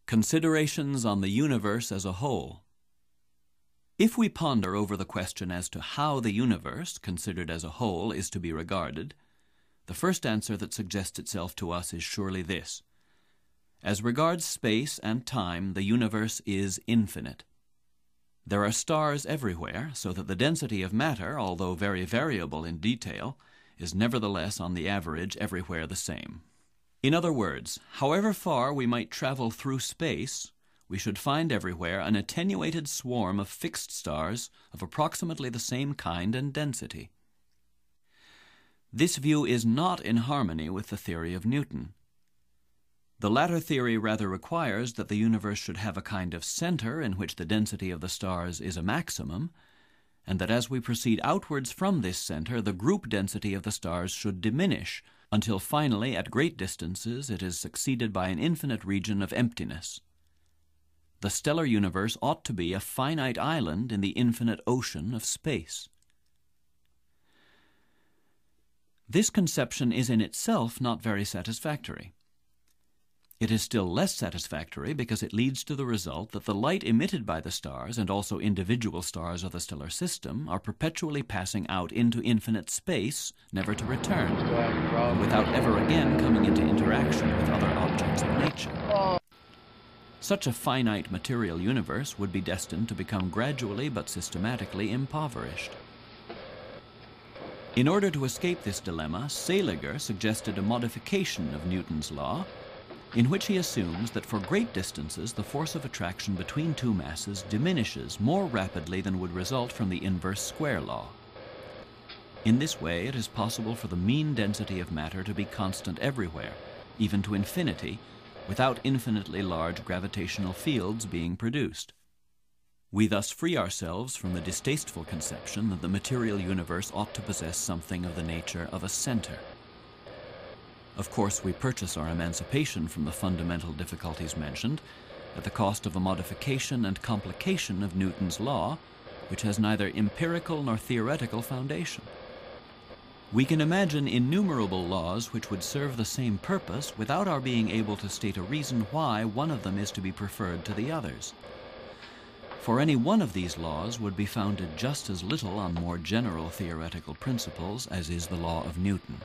Considerations on the universe as a whole. If we ponder over the question as to how the universe, considered as a whole, is to be regarded, the first answer that suggests itself to us is surely this. As regards space and time, the universe is infinite. There are stars everywhere, so that the density of matter, although very variable in detail, is nevertheless on the average everywhere the same. In other words, however far we might travel through space, we should find everywhere an attenuated swarm of fixed stars of approximately the same kind and density. This view is not in harmony with the theory of Newton. The latter theory rather requires that the universe should have a kind of center in which the density of the stars is a maximum, and that as we proceed outwards from this center, the group density of the stars should diminish, until finally, at great distances, it is succeeded by an infinite region of emptiness. The stellar universe ought to be a finite island in the infinite ocean of space. This conception is in itself not very satisfactory. It is still less satisfactory because it leads to the result that the light emitted by the stars and also individual stars of the stellar system are perpetually passing out into infinite space, never to return, without ever again coming into interaction with other objects of nature. Such a finite material universe would be destined to become gradually but systematically impoverished. In order to escape this dilemma, Seliger suggested a modification of Newton's law, in which he assumes that for great distances the force of attraction between two masses diminishes more rapidly than would result from the inverse square law. In this way, it is possible for the mean density of matter to be constant everywhere, even to infinity, without infinitely large gravitational fields being produced. We thus free ourselves from the distasteful conception that the material universe ought to possess something of the nature of a center. Of course, we purchase our emancipation from the fundamental difficulties mentioned at the cost of a modification and complication of Newton's law, which has neither empirical nor theoretical foundation. We can imagine innumerable laws which would serve the same purpose without our being able to state a reason why one of them is to be preferred to the others. For any one of these laws would be founded just as little on more general theoretical principles as is the law of Newton.